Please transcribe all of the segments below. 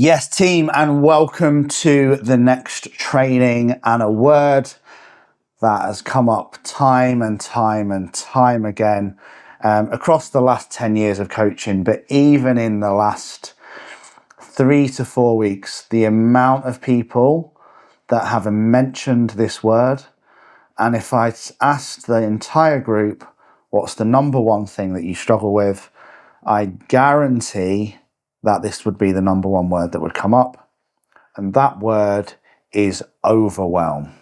Yes, team, and welcome to the next training, and a word that has come up time and time and time again across the last 10 years of coaching, but even in the last 3 to 4 weeks, the amount of people that have mentioned this word. And if I asked the entire group, what's the number one thing that you struggle with, I guarantee that this would be the number one word that would come up. And that word is overwhelm.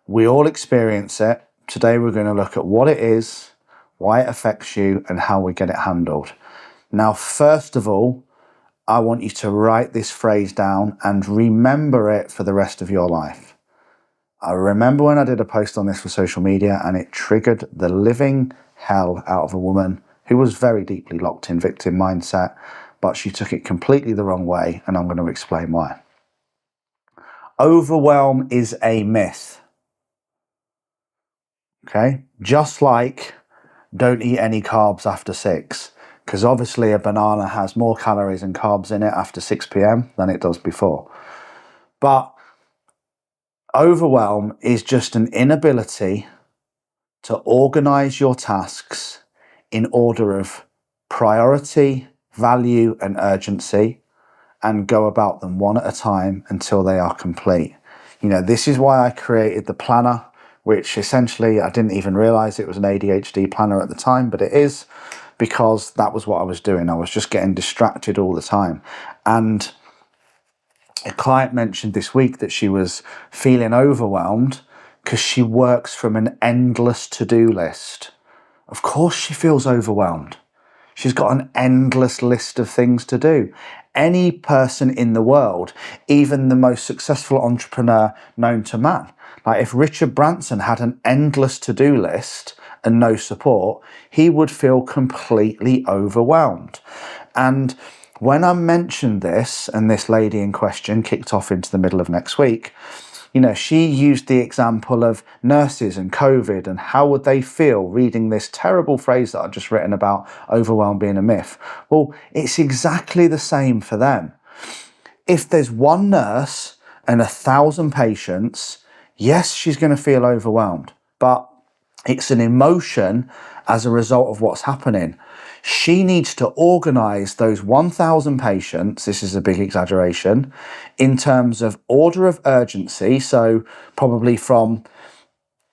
We all experience it. Today we're going to look at what it is, why it affects you, and how we get it handled. Now, first of all, I want you to write this phrase down and remember it for the rest of your life. I remember when I did a post on this for social media and it triggered the living hell out of a woman who was very deeply locked in victim mindset, but she took it completely the wrong way, and I'm going to explain why. Overwhelm is a myth. Okay? Just like don't eat any carbs after 6, because obviously a banana has more calories and carbs in it after 6 p.m. than it does before. But overwhelm is just an inability to organize your tasks in order of priority, value, and urgency, and go about them one at a time until they are complete. You know, this is why I created the planner, which essentially I didn't even realize it was an ADHD planner at the time, but it is, because that was what I was doing. I was just getting distracted all the time. And a client mentioned this week that she was feeling overwhelmed because she works from an endless to-do list. Of course she feels overwhelmed. She's got an endless list of things to do. Any person in the world, even the most successful entrepreneur known to man, like if Richard Branson had an endless to-do list and no support, he would feel completely overwhelmed. And when I mentioned this, and this lady in question kicked off into the middle of next week, you know, she used the example of nurses and COVID and how would they feel reading this terrible phrase that I've just written about overwhelm being a myth. Well, it's exactly the same for them. If there's one nurse and 1,000 patients, yes, she's going to feel overwhelmed, but it's an emotion as a result of what's happening. She needs to organize those 1,000 patients, this is a big exaggeration, in terms of order of urgency, so probably from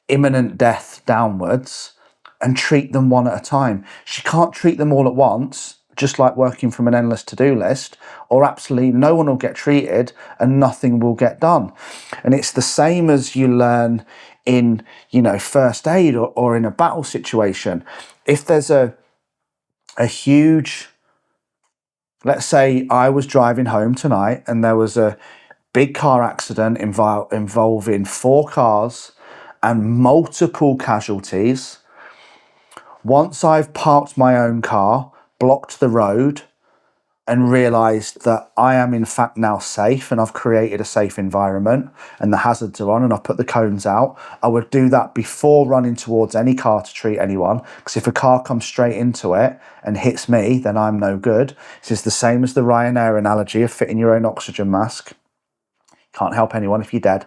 imminent death downwards, and treat them one at a time. She can't treat them all at once, just like working from an endless to-do list, or absolutely no one will get treated and nothing will get done. And it's the same as you learn in, you know, first aid or in a battle situation. If there's a huge, let's say I was driving home tonight and there was a big car accident involving 4 cars and multiple casualties. Once I've parked my own car, blocked the road, and realised that I am in fact now safe and I've created a safe environment and the hazards are on and I've put the cones out, I would do that before running towards any car to treat anyone, because if a car comes straight into it and hits me, then I'm no good. This is the same as the Ryanair analogy of fitting your own oxygen mask. Can't help anyone if you're dead.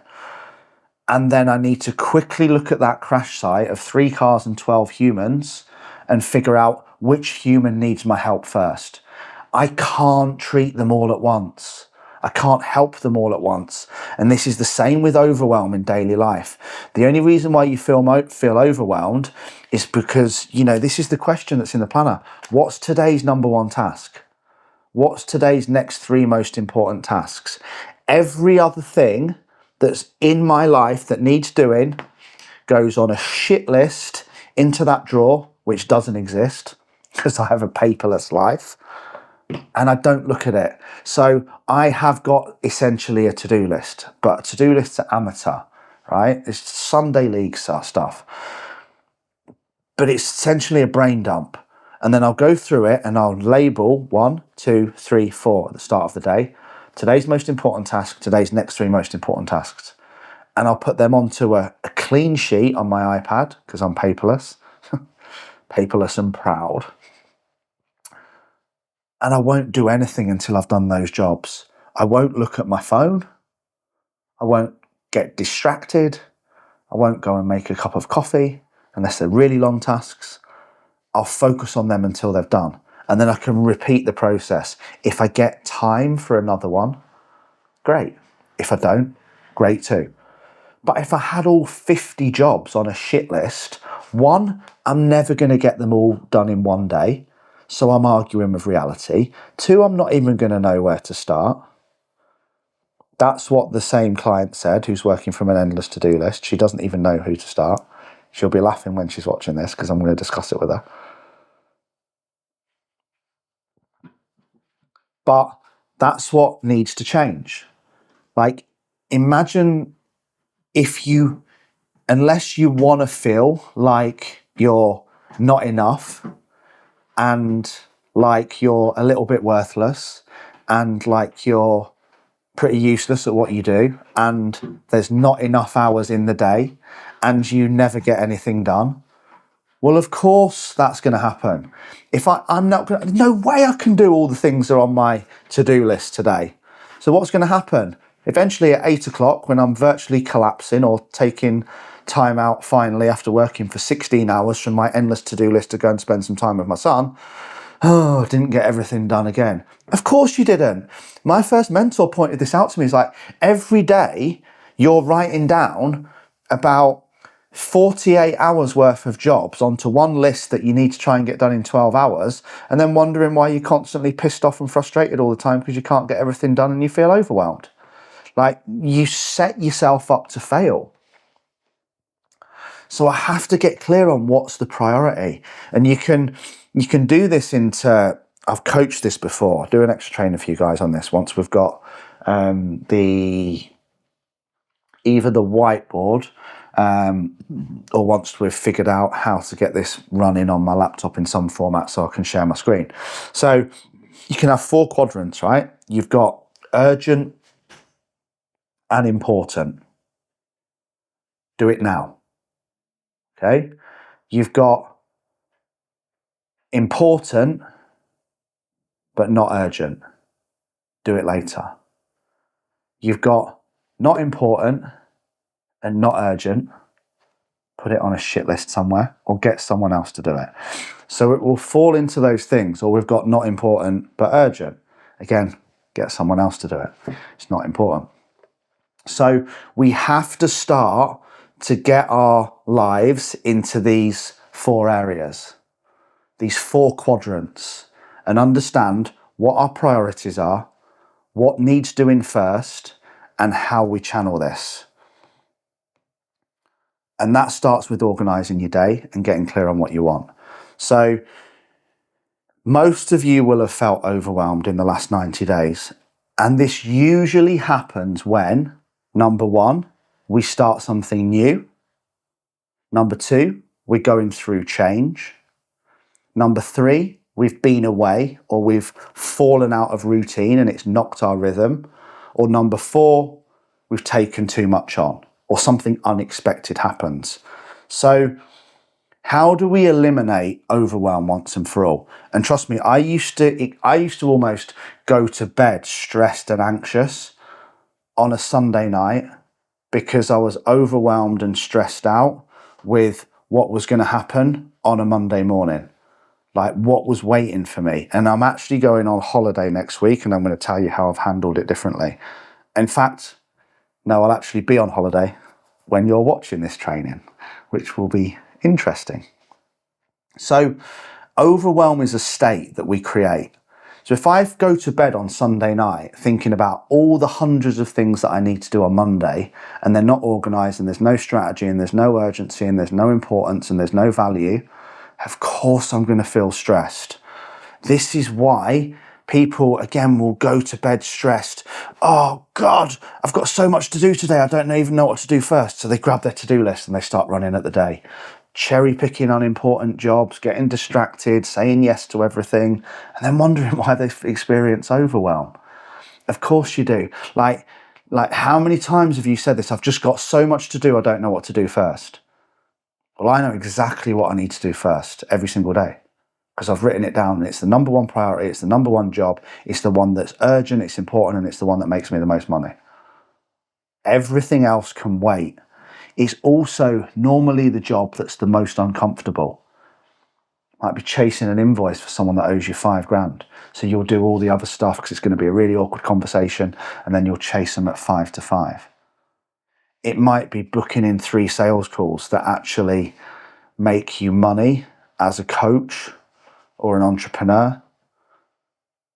And then I need to quickly look at that crash site of 3 cars and 12 humans and figure out which human needs my help first. I can't treat them all at once. I can't help them all at once. And this is the same with overwhelm in daily life. The only reason why you feel overwhelmed is because, you know, this is the question that's in the planner. What's today's number one task? What's today's next 3 most important tasks? Every other thing that's in my life that needs doing goes on a shit list into that drawer, which doesn't exist because I have a paperless life. And I don't look at it. So I have got essentially a to-do list, but a to-do list are amateur, right? It's Sunday league stuff. But it's essentially a brain dump. And then I'll go through it and I'll label 1, 2, 3, 4 at the start of the day. Today's most important task, today's next 3 most important tasks. And I'll put them onto a clean sheet on my iPad, because I'm paperless. Paperless and proud. and I won't do anything until I've done those jobs. I won't look at my phone. I won't get distracted. I won't go and make a cup of coffee unless they're really long tasks. I'll focus on them until they're done. And then I can repeat the process. If I get time for another one, great. If I don't, great too. But if I had all 50 jobs on a shit list, one, I'm never going to get them all done in one day. So I'm arguing with reality. Two, I'm not even going to know where to start. That's what the same client said who's working from an endless to-do list. She doesn't even know who to start. She'll be laughing when she's watching this because I'm going to discuss it with her. But that's what needs to change. Like, imagine if you, unless you want to feel like you're not enough and like you're a little bit worthless and like you're pretty useless at what you do and there's not enough hours in the day and you never get anything done, well, of course that's going to happen. If I'm not going to, no way I can do all the things that are on my to-do list today. So what's going to happen? Eventually at 8 o'clock, when I'm virtually collapsing or taking time out finally after working for 16 hours from my endless to-do list to go and spend some time with my son, oh, didn't get everything done again. Of course you didn't. My first mentor pointed this out to me. He's like, every day you're writing down about 48 hours worth of jobs onto one list that you need to try and get done in 12 hours and then wondering why you're constantly pissed off and frustrated all the time because you can't get everything done and you feel overwhelmed. Like, you set yourself up to fail. So I have to get clear on what's the priority. And you can do this into, I've coached this before. I'll do an extra training for you guys on this once we've got either the whiteboard or once we've figured out how to get this running on my laptop in some format so I can share my screen. So you can have 4 quadrants, right? You've got urgent and important. Do it now. Okay? You've got important but not urgent. Do it later. You've got not important and not urgent. Put it on a shit list somewhere or get someone else to do it. So it will fall into those things. Or we've got not important but urgent. Again, get someone else to do it. It's not important. So we have to start to get our lives into these 4 areas, these 4 quadrants, and understand what our priorities are, what needs doing first, and how we channel this. And that starts with organising your day and getting clear on what you want. So most of you will have felt overwhelmed in the last 90 days. And this usually happens when, number 1, we start something new. Number 2, we're going through change. Number 3, we've been away or we've fallen out of routine and it's knocked our rhythm. Or number 4, we've taken too much on or something unexpected happens. So how do we eliminate overwhelm once and for all? And trust me, I used to almost go to bed stressed and anxious on a Sunday night because I was overwhelmed and stressed out with what was going to happen on a Monday morning, like what was waiting for me. And I'm actually going on holiday next week and I'm going to tell you how I've handled it differently. In fact, no, I'll actually be on holiday when you're watching this training, which will be interesting. So overwhelm is a state that we create. So if I go to bed on Sunday night thinking about all the hundreds of things that I need to do on Monday and they're not organised and there's no strategy and there's no urgency and there's no importance and there's no value, of course I'm going to feel stressed. This is why people, again, will go to bed stressed. Oh God, I've got so much to do today. I don't even know what to do first. So they grab their to-do list and they start running at the day. Cherry picking unimportant jobs, getting distracted, saying yes to everything, and then wondering why they experience overwhelm. Of course you do. Like how many times have you said this? I've just got so much to do, I don't know what to do first. Well, I know exactly what I need to do first every single day. because I've written it down and it's the number one priority, it's the number one job, it's the one that's urgent, it's important, and it's the one that makes me the most money. Everything else can wait. It's also normally the job that's the most uncomfortable. Might be chasing an invoice for someone that owes you $5,000. So you'll do all the other stuff because it's going to be a really awkward conversation, and then you'll chase them at 5 to 5. It might be booking in 3 sales calls that actually make you money as a coach or an entrepreneur.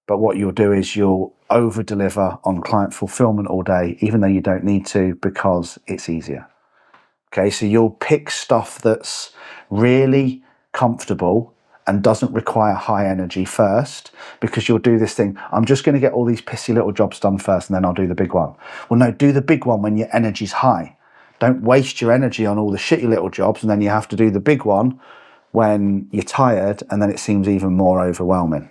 But what you'll do is you'll over deliver on client fulfillment all day, even though you don't need to, because it's easier. Okay, so you'll pick stuff that's really comfortable and doesn't require high energy first, because you'll do this thing, I'm just going to get all these pissy little jobs done first and then I'll do the big one. Well, no, do the big one when your energy's high. Don't waste your energy on all the shitty little jobs and then you have to do the big one when you're tired, and then it seems even more overwhelming.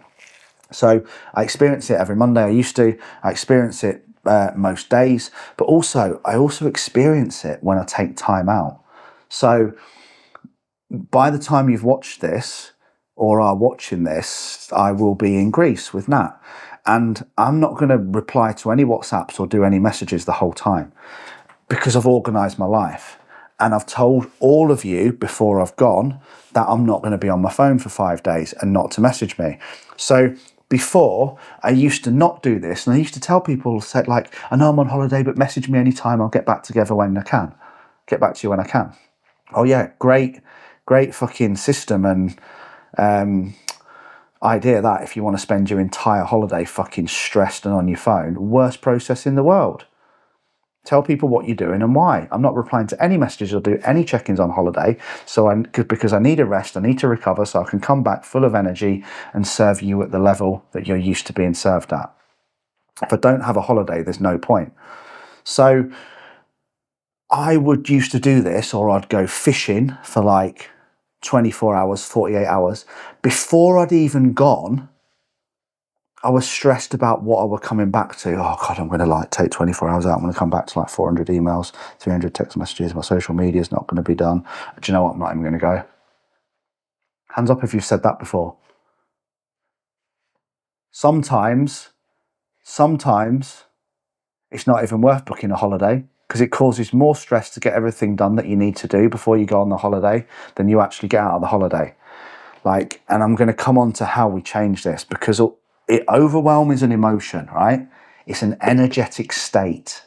So I experience it every Monday. I experience it most days, but I also experience it when I take time out. So by the time you've watched this or are watching this, I will be in Greece with Nat, and I'm not going to reply to any WhatsApps or do any messages the whole time, because I've organised my life. And I've told all of you before I've gone that I'm not going to be on my phone for 5 days and not to message me. So before, I used to not do this, and I used to tell people, like, I know I'm on holiday, but message me anytime, I'll get back together when I can. Get back to you when I can. Oh yeah, great fucking system and idea that if you want to spend your entire holiday fucking stressed and on your phone, worst process in the world. Tell people what you're doing and why. I'm not replying to any messages or do any check-ins on holiday, because I need a rest, I need to recover so I can come back full of energy and serve you at the level that you're used to being served at. If I don't have a holiday, there's no point. So I would used to do this, or I'd go fishing for like 24 hours, 48 hours. Before I'd even gone, I was stressed about what I were coming back to. Oh God, I'm going to take 24 hours out. I'm going to come back to 400 emails, 300 text messages. My social media is not going to be done. Do you know what? I'm not even going to go. Hands up if you've said that before. Sometimes it's not even worth booking a holiday, because it causes more stress to get everything done that you need to do before you go on the holiday than you actually get out of the holiday. And I'm going to come on to how we change this, because overwhelm is an emotion, right? It's an energetic state.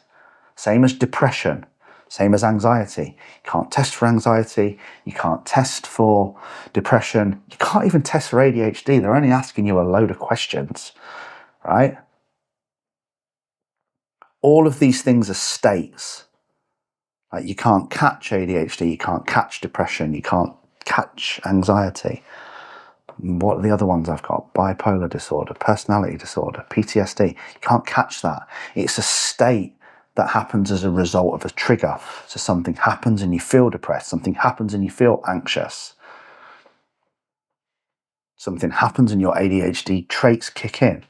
Same as depression, same as anxiety. You can't test for anxiety, you can't test for depression, you can't even test for ADHD. They're only asking you a load of questions, right? All of these things are states. You can't catch ADHD, you can't catch depression, you can't catch anxiety. What are the other ones I've got? Bipolar disorder, personality disorder, PTSD. You can't catch that. It's a state that happens as a result of a trigger. So something happens and you feel depressed. Something happens and you feel anxious. Something happens and your ADHD traits kick in.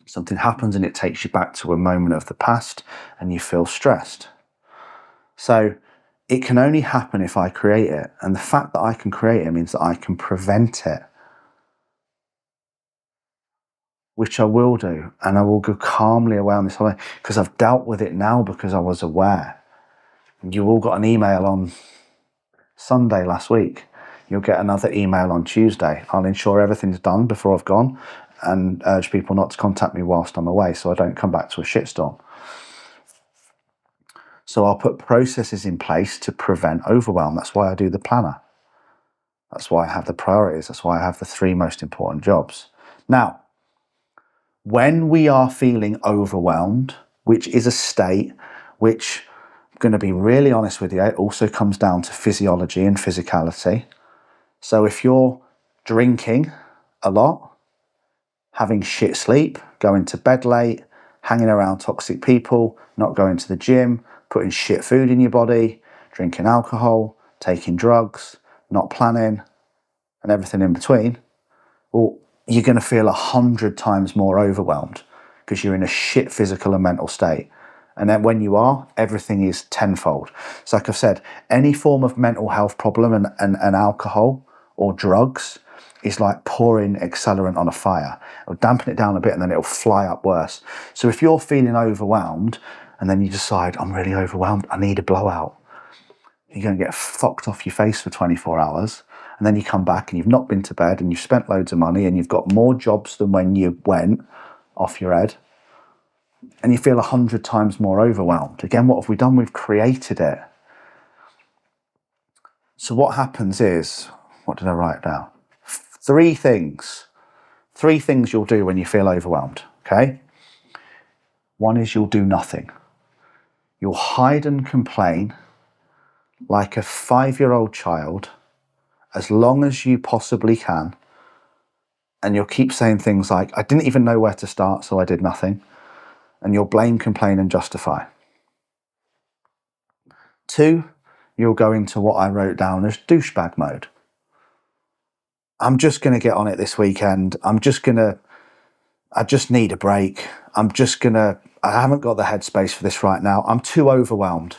Something happens and it takes you back to a moment of the past and you feel stressed. So it can only happen if I create it. And the fact that I can create it means that I can prevent it, which I will do. And I will go calmly away on this holiday, because I've dealt with it now, because I was aware. You all got an email on Sunday last week. You'll get another email on Tuesday. I'll ensure everything's done before I've gone and urge people not to contact me whilst I'm away, so I don't come back to a shitstorm. So I'll put processes in place to prevent overwhelm. That's why I do the planner. That's why I have the priorities. That's why I have the 3 most important jobs. Now, when we are feeling overwhelmed, which is a state which, I'm going to be really honest with you, it also comes down to physiology and physicality. So if you're drinking a lot, having shit sleep, going to bed late, hanging around toxic people, not going to the gym, putting shit food in your body, drinking alcohol, taking drugs, not planning, and everything in between, well, you're going to feel 100 times more overwhelmed, because you're in a shit physical and mental state. And then when you are, everything is tenfold. So like I've said, any form of mental health problem and alcohol or drugs is like pouring accelerant on a fire. It'll dampen it down a bit and then it'll fly up worse. So if you're feeling overwhelmed and then you decide, I'm really overwhelmed, I need a blowout, you're going to get fucked off your face for 24 hours. And then you come back and you've not been to bed and you've spent loads of money and you've got more jobs than when you went off your head. And you feel 100 times more overwhelmed. Again, what have we done? We've created it. So what happens is, what did I write down? Three things you'll do when you feel overwhelmed, okay? One is you'll do nothing. You'll hide and complain like a 5-year-old child as long as you possibly can. And you'll keep saying things like, I didn't even know where to start, so I did nothing. And you'll blame, complain, and justify. 2, you'll go into what I wrote down as douchebag mode. I'm just going to get on it this weekend. I just need a break. I haven't got the headspace for this right now. I'm too overwhelmed.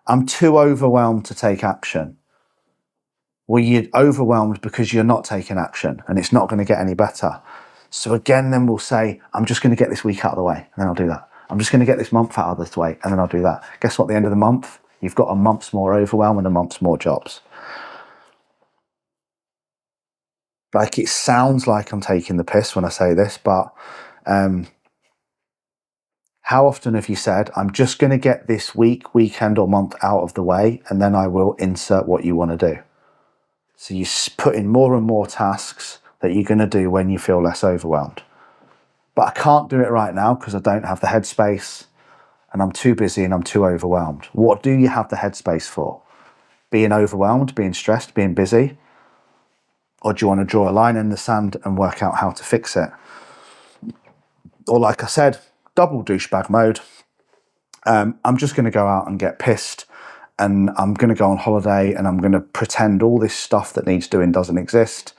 I'm too overwhelmed to take action. Well, you're overwhelmed because you're not taking action and it's not going to get any better. So again, then we'll say, I'm just going to get this week out of the way and then I'll do that. I'm just going to get this month out of the way and then I'll do that. Guess what? At the end of the month, you've got a month's more overwhelm and a month's more jobs. Like, it sounds like I'm taking the piss when I say this, but how often have you said, I'm just going to get this week, weekend or month out of the way and then I will insert what you want to do. So you put in more and more tasks that you're going to do when you feel less overwhelmed. But I can't do it right now because I don't have the headspace and I'm too busy and I'm too overwhelmed. What do you have the headspace for? Being overwhelmed, being stressed, being busy? Or do you want to draw a line in the sand and work out how to fix it? Or like I said, double douchebag mode. I'm just going to go out and get pissed and I'm going to go on holiday and I'm going to pretend all this stuff that needs doing doesn't exist.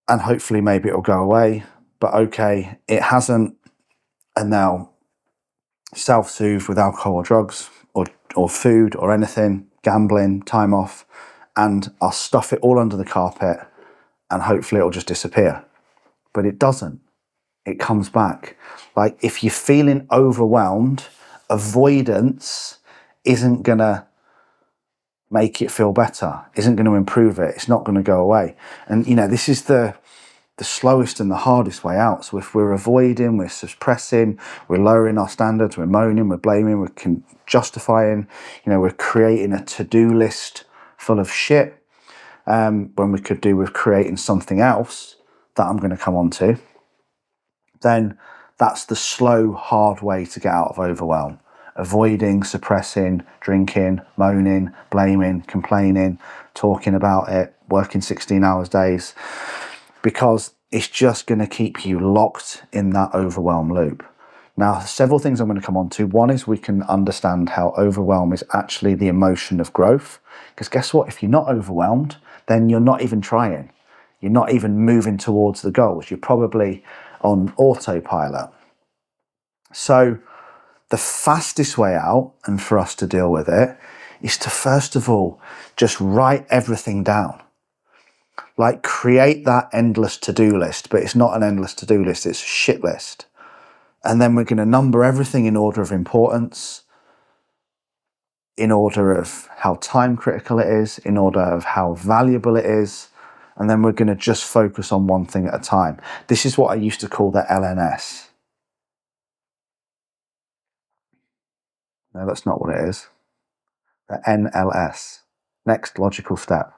And hopefully maybe it'll go away. But okay, it hasn't. And now self-soothe with alcohol or drugs or food or anything, gambling, time off, and I'll stuff it all under the carpet and hopefully it'll just disappear. But it doesn't. It comes back. Like, if you're feeling overwhelmed, avoidance isn't going to make it feel better, isn't going to improve it. It's not going to go away. And, you know, this is the slowest and the hardest way out. So if we're avoiding, we're suppressing, we're lowering our standards, we're moaning, we're blaming, we're justifying, you know, we're creating a to-do list full of shit, when we could do with creating something else that I'm going to come on to, then that's the slow, hard way to get out of overwhelm. Avoiding, suppressing, drinking, moaning, blaming, complaining, talking about it, working 16 hours days, because it's just going to keep you locked in that overwhelm loop. Now, several things I'm going to come on to. One is we can understand how overwhelm is actually the emotion of growth. Because guess what? If you're not overwhelmed, then you're not even trying. You're not even moving towards the goals. You're probably on autopilot. So the fastest way out, and for us to deal with it, is to first of all just write everything down. Like, create that endless to-do list, but it's not an endless to-do list, it's a shit list. And then we're going to number everything in order of importance, in order of how time critical it is, in order of how valuable it is. And then we're going to just focus on one thing at a time. This is what I used to call the LNS. No, that's not what it is. The NLS. Next logical step.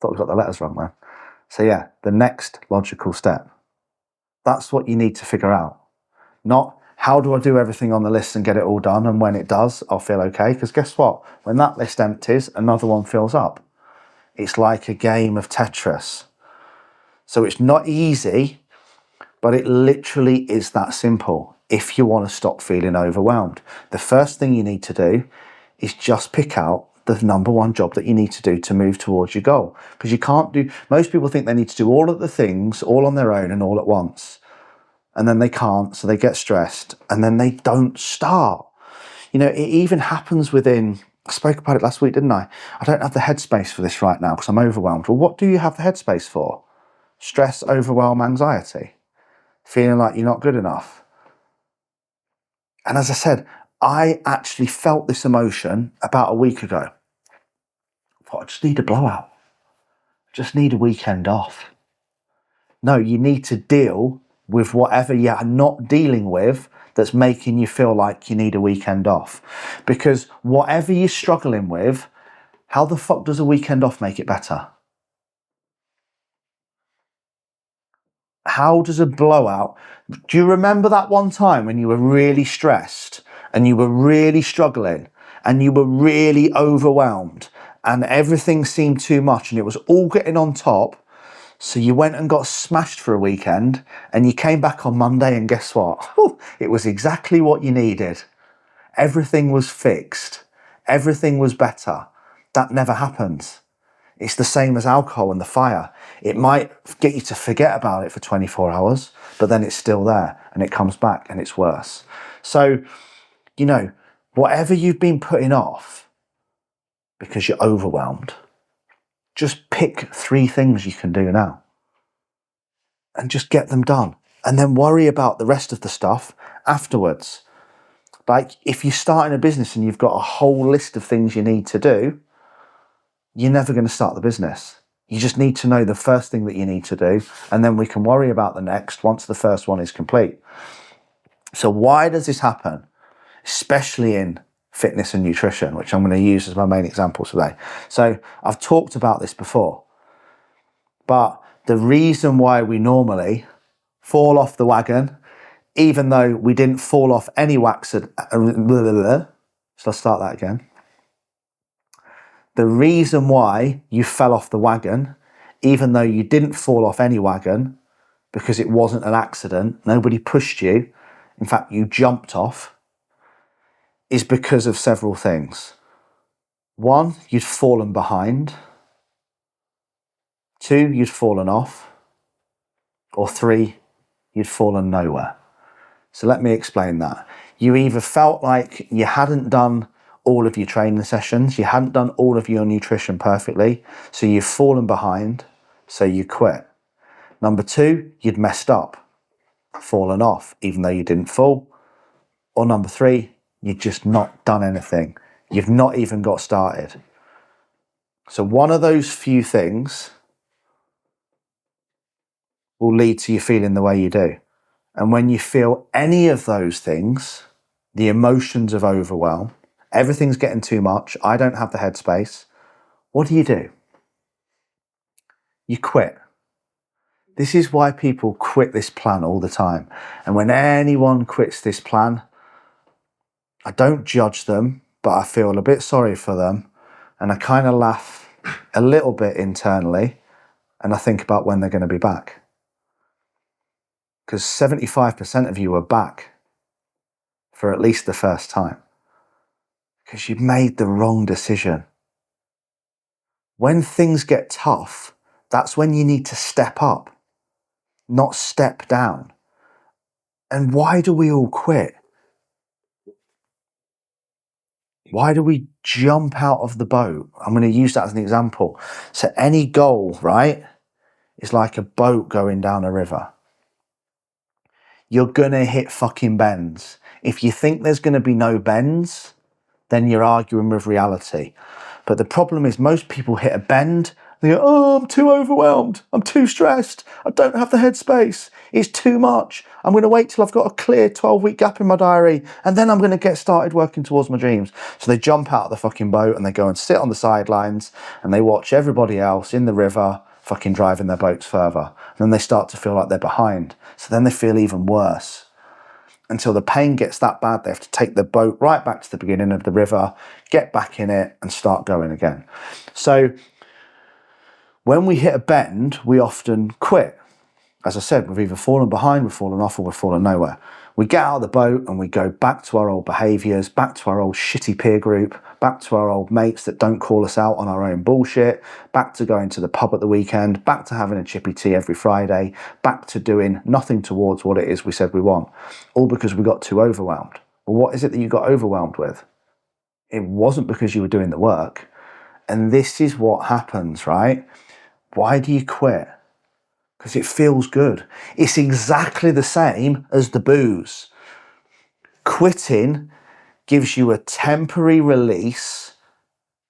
Thought we got the letters wrong, man. So yeah, the next logical step. That's what you need to figure out. Not, how do I do everything on the list and get it all done? And when it does, I'll feel okay. Because guess what? When that list empties, another one fills up. It's like a game of Tetris. So it's not easy, but it literally is that simple if you want to stop feeling overwhelmed. The first thing you need to do is just pick out the number one job that you need to do to move towards your goal. Because you can't do, most people think they need to do all of the things all on their own and all at once. And then they can't, so they get stressed and then they don't start. You know, it even happens within I spoke about it last week, didn't I? I don't have the headspace for this right now because I'm overwhelmed. Well, what do you have the headspace for? Stress, overwhelm, anxiety, feeling like you're not good enough. And as I said, I actually felt this emotion about a week ago. I thought, I just need a blowout. I just need a weekend off. No, you need to deal with whatever you're not dealing with that's making you feel like you need a weekend off. Because whatever you're struggling with, how the fuck does a weekend off make it better? How does a blowout... Do you remember that one time when you were really stressed and you were really struggling and you were really overwhelmed and everything seemed too much and it was all getting on top? So you went and got smashed for a weekend and you came back on Monday and guess what? It was exactly what you needed. Everything was fixed. Everything was better. That never happens. It's the same as alcohol and the fire. It might get you to forget about it for 24 hours, but then it's still there and it comes back and it's worse. So, you know, whatever you've been putting off because you're overwhelmed, just pick 3 things you can do now and just get them done. And then worry about the rest of the stuff afterwards. Like if you're starting a business and you've got a whole list of things you need to do, you're never going to start the business. You just need to know the first thing that you need to do, and then we can worry about the next once the first one is complete. So why does this happen? Especially in fitness and nutrition, which I'm going to use as my main example today. So I've talked about this before, but the reason why we normally fall off the wagon, even though we didn't fall off any so let's start that again. The reason why you fell off the wagon, even though you didn't fall off any wagon, because it wasn't an accident, nobody pushed you, in fact you jumped off, is because of several things. 1, you'd fallen behind. 2, you'd fallen off. Or 3, you'd fallen nowhere. So let me explain that. You either felt like you hadn't done all of your training sessions, you hadn't done all of your nutrition perfectly, so you've fallen behind, so you quit. Number 2, you'd messed up, fallen off, even though you didn't fall. Or number 3, you've just not done anything. You've not even got started. So one of those few things will lead to you feeling the way you do. And when you feel any of those things, the emotions of overwhelm, everything's getting too much, I don't have the headspace, what do? You quit. This is why people quit this plan all the time. And when anyone quits this plan, I don't judge them, but I feel a bit sorry for them. And I kind of laugh a little bit internally. And I think about when they're going to be back. Because 75% of you are back for at least the first time. Because you made the wrong decision. When things get tough, that's when you need to step up, not step down. And why do we all quit? Why do we jump out of the boat? I'm going to use that as an example. So any goal, right, is like a boat going down a river. You're going to hit fucking bends. If you think there's going to be no bends, then you're arguing with reality. But the problem is most people hit a bend, they go, oh, I'm too overwhelmed, I'm too stressed, I don't have the headspace, it's too much, I'm going to wait till I've got a clear 12-week gap in my diary, and then I'm going to get started working towards my dreams. So they jump out of the fucking boat and they go and sit on the sidelines and they watch everybody else in the river fucking driving their boats further. And then they start to feel like they're behind. So then they feel even worse. Until the pain gets that bad, they have to take the boat right back to the beginning of the river, get back in it and start going again. So when we hit a bend, we often quit. As I said, we've either fallen behind, we've fallen off, or we've fallen nowhere. We get out of the boat and we go back to our old behaviours, back to our old shitty peer group, back to our old mates that don't call us out on our own bullshit, back to going to the pub at the weekend, back to having a chippy tea every Friday, back to doing nothing towards what it is we said we want. All because we got too overwhelmed. Well, what is it that you got overwhelmed with? It wasn't because you were doing the work. And this is what happens, right? Why do you quit? Because it feels good. It's exactly the same as the booze. Quitting gives you a temporary release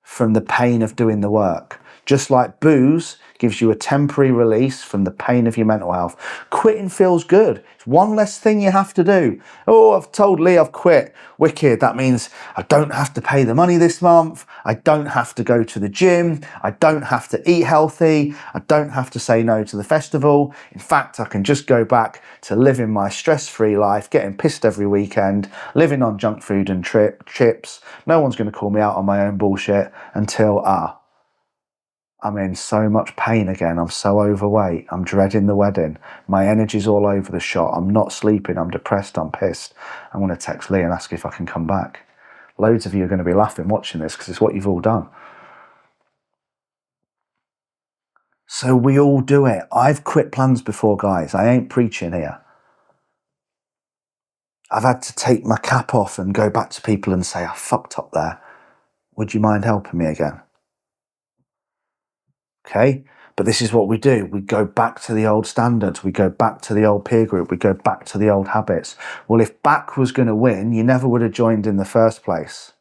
from the pain of doing the work. Just like booze gives you a temporary release from the pain of your mental health. Quitting feels good. It's one less thing you have to do. Oh, I've told Lee I've quit. Wicked. That means I don't have to pay the money this month. I don't have to go to the gym. I don't have to eat healthy. I don't have to say no to the festival. In fact, I can just go back to living my stress-free life, getting pissed every weekend, living on junk food and chips. No one's going to call me out on my own bullshit until, I'm in so much pain again. I'm so overweight. I'm dreading the wedding. My energy's all over the shop. I'm not sleeping. I'm depressed. I'm pissed. I'm going to text Lee and ask if I can come back. Loads of you are going to be laughing watching this because it's what you've all done. So we all do it. I've quit plans before, guys. I ain't preaching here. I've had to take my cap off and go back to people and say, I fucked up there. Would you mind helping me again? Okay, but this is what we do. We go back to the old standards. We go back to the old peer group. We go back to the old habits. Well, if back was going to win, you never would have joined in the first place.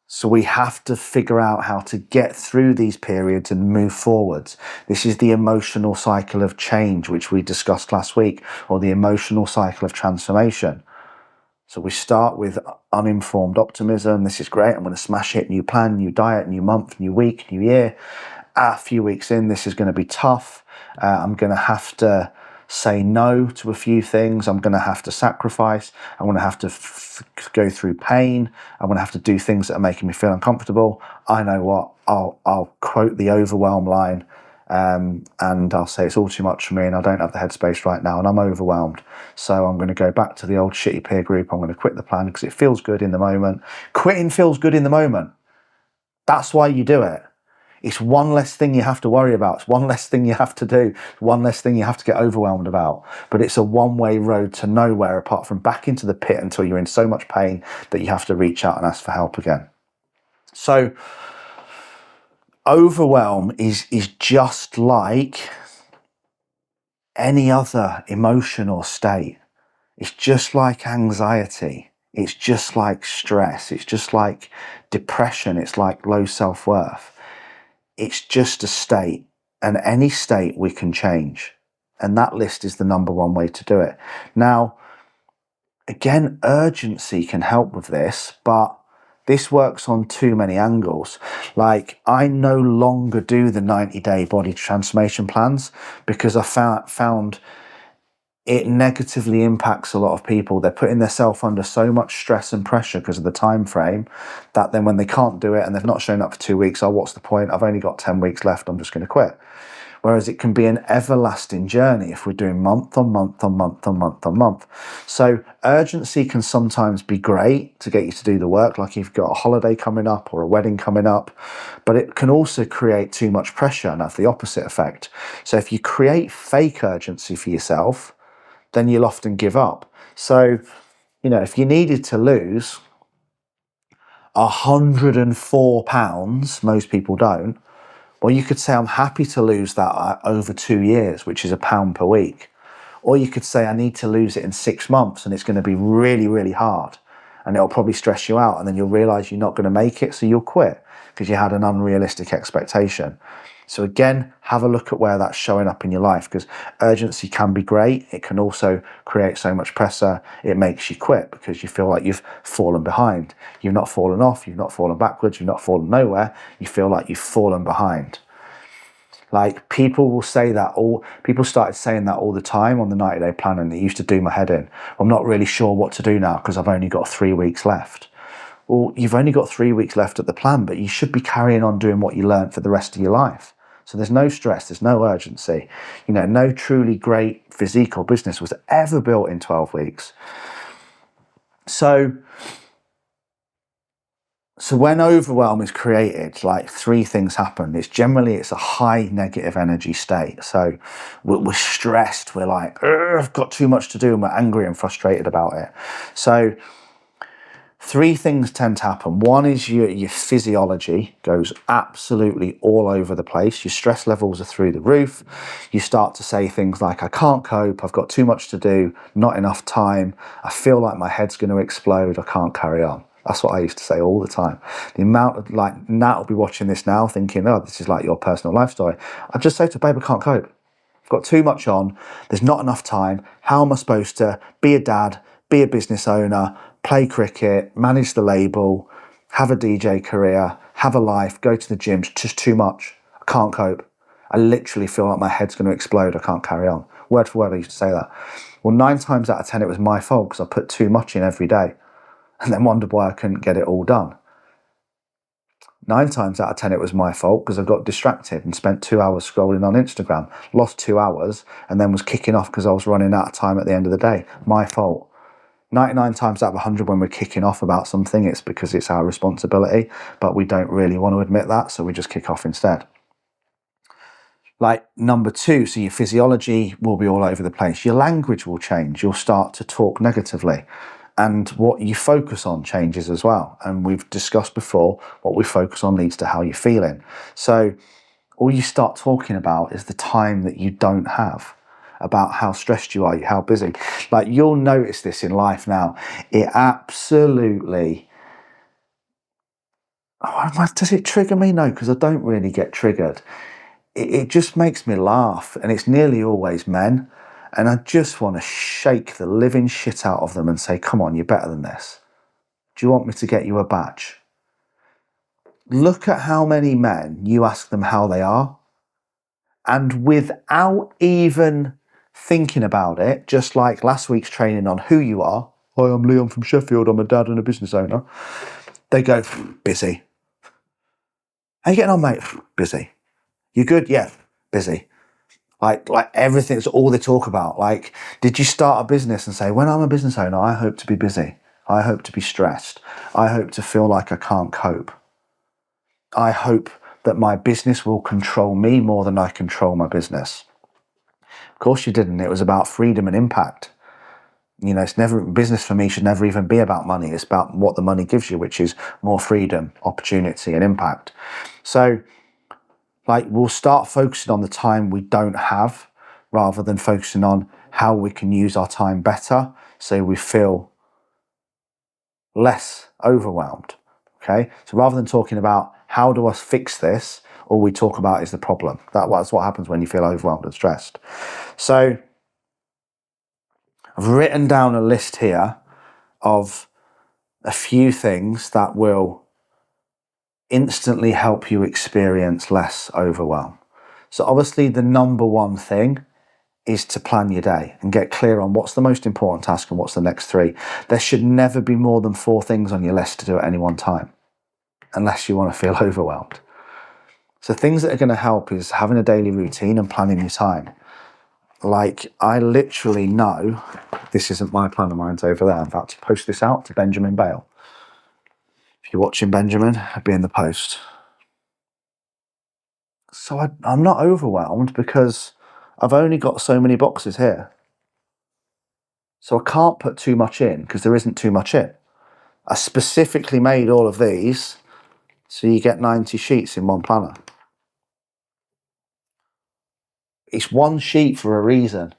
So we have to figure out how to get through these periods and move forwards. This is the emotional cycle of change, which we discussed last week, or the emotional cycle of transformation. So we start with uninformed optimism. This is great. I'm going to smash it. New plan, new diet, new month, new week, new year. A few weeks in, this is going to be tough. I'm going to have to say no to a few things. I'm going to have to sacrifice. I'm going to have to go through pain. I'm going to have to do things that are making me feel uncomfortable. I know what. I'll quote the Overwhelm line. And I'll say it's all too much for me and I don't have the headspace right now and I'm overwhelmed. So I'm going to go back to the old shitty peer group. I'm going to quit the plan because it feels good in the moment. Quitting feels good in the moment. That's why you do it. It's one less thing you have to worry about. It's one less thing you have to do. One less thing you have to get overwhelmed about. But it's a one-way road to nowhere apart from back into the pit until you're in so much pain that you have to reach out and ask for help again. So overwhelm is just like any other emotional state. It's just like anxiety. It's just like stress. It's just like depression. It's like low self-worth. It's just a state, and any state we can change. And that list is the number one way to do it. Now, again, urgency can help with this, but this works on too many angles. Like, I no longer do the 90-day body transformation plans because I found it negatively impacts a lot of people. They're putting themselves under so much stress and pressure because of the time frame that then when they can't do it and they've not shown up for 2 weeks, what's the point? I've only got 10 weeks left. I'm just going to quit. Whereas it can be an everlasting journey if we're doing month on month on month on month on month. So urgency can sometimes be great to get you to do the work, like if you've got a holiday coming up or a wedding coming up, but it can also create too much pressure and have the opposite effect. So if you create fake urgency for yourself, then you'll often give up. So, if you needed to lose 104 pounds, most people don't, well, you could say, I'm happy to lose that over 2 years, which is £1 per week. Or you could say, I need to lose it in 6 months and it's going to be really, really hard. And it'll probably stress you out. And then you'll realize you're not going to make it. So you'll quit because you had an unrealistic expectation. So again, have a look at where that's showing up in your life, because urgency can be great. It can also create so much pressure. It makes you quit because you feel like you've fallen behind. You've not fallen off. You've not fallen backwards. You've not fallen nowhere. You feel like you've fallen behind. Like, people will say that, people started saying that all the time on the 90-day plan, and it used to do my head in. I'm not really sure what to do now because I've only got 3 weeks left. Well, you've only got 3 weeks left at the plan, but you should be carrying on doing what you learned for the rest of your life. So there's no stress, there's no urgency. No truly great physique or business was ever built in 12 weeks. So when overwhelm is created, like, 3 things happen. It's a high negative energy state. So we're stressed. We're like, I've got too much to do, and we're angry and frustrated about it. So Three things tend to happen. One is your physiology goes absolutely all over the place. Your stress levels are through the roof. You start to say things like, I can't cope, I've got too much to do, not enough time, I feel like my head's going to explode, I can't carry on. That's what I used to say all the time. The amount of, like, Nat will be watching this now thinking, oh, this is like your personal life story. I just say to babe, I can't cope. I've got too much on. There's not enough time. How am I supposed to be a dad, be a business owner, play cricket, manage the label, have a DJ career, have a life, go to the gym? It's just too much. I can't cope. I literally feel like my head's going to explode. I can't carry on. Word for word, I used to say that. Well, 9 times out of 10, it was my fault because I put too much in every day and then wondered why I couldn't get it all done. 9 times out of 10, it was my fault because I got distracted and spent 2 hours scrolling on Instagram, lost 2 hours, and then was kicking off because I was running out of time at the end of the day. My fault. 99 times out of 100 when we're kicking off about something, it's because it's our responsibility, but we don't really want to admit that, so we just kick off instead. Like number 2, so your physiology will be all over the place. Your language will change. You'll start to talk negatively. And what you focus on changes as well. And we've discussed before, what we focus on leads to how you're feeling. So all you start talking about is the time that you don't have, about how stressed you are, how busy. Like, you'll notice this in life now. It absolutely... does it trigger me? No, because I don't really get triggered. It just makes me laugh, and it's nearly always men. And I just want to shake the living shit out of them and say, come on, you're better than this. Do you want me to get you a badge? Look at how many men you ask them how they are, and without even thinking about it, just like last week's training on who you are. Hi, I'm Lee, I'm from Sheffield, I'm a dad and a business owner. They go, busy. How you getting on, mate? Busy. You good? Yeah, busy. Like everything's all they talk about. Like, did you start a business and say, when I'm a business owner, I hope to be busy. I hope to be stressed. I hope to feel like I can't cope. I hope that my business will control me more than I control my business. Of course you didn't. It was about freedom and impact. You know, business for me should never even be about money. It's about what the money gives you, which is more freedom, opportunity, and impact. So, like, we'll start focusing on the time we don't have rather than focusing on how we can use our time better so we feel less overwhelmed, okay? So rather than talking about how do I fix this, all we talk about is the problem. That's what happens when you feel overwhelmed and stressed. So I've written down a list here of a few things that will instantly help you experience less overwhelm. So obviously the number one thing is to plan your day and get clear on what's the most important task and what's the next 3. There should never be more than 4 things on your list to do at any one time, unless you want to feel overwhelmed. So things that are going to help is having a daily routine and planning your time. Like, I literally know, this isn't my plan of mine's over there. I'm about to post this out to Benjamin Bale. If you're watching Benjamin, I'd be in the post. So I'm not overwhelmed because I've only got so many boxes here. So I can't put too much in because there isn't too much in. I specifically made all of these so you get 90 sheets in one planner. It's one sheet for a reason.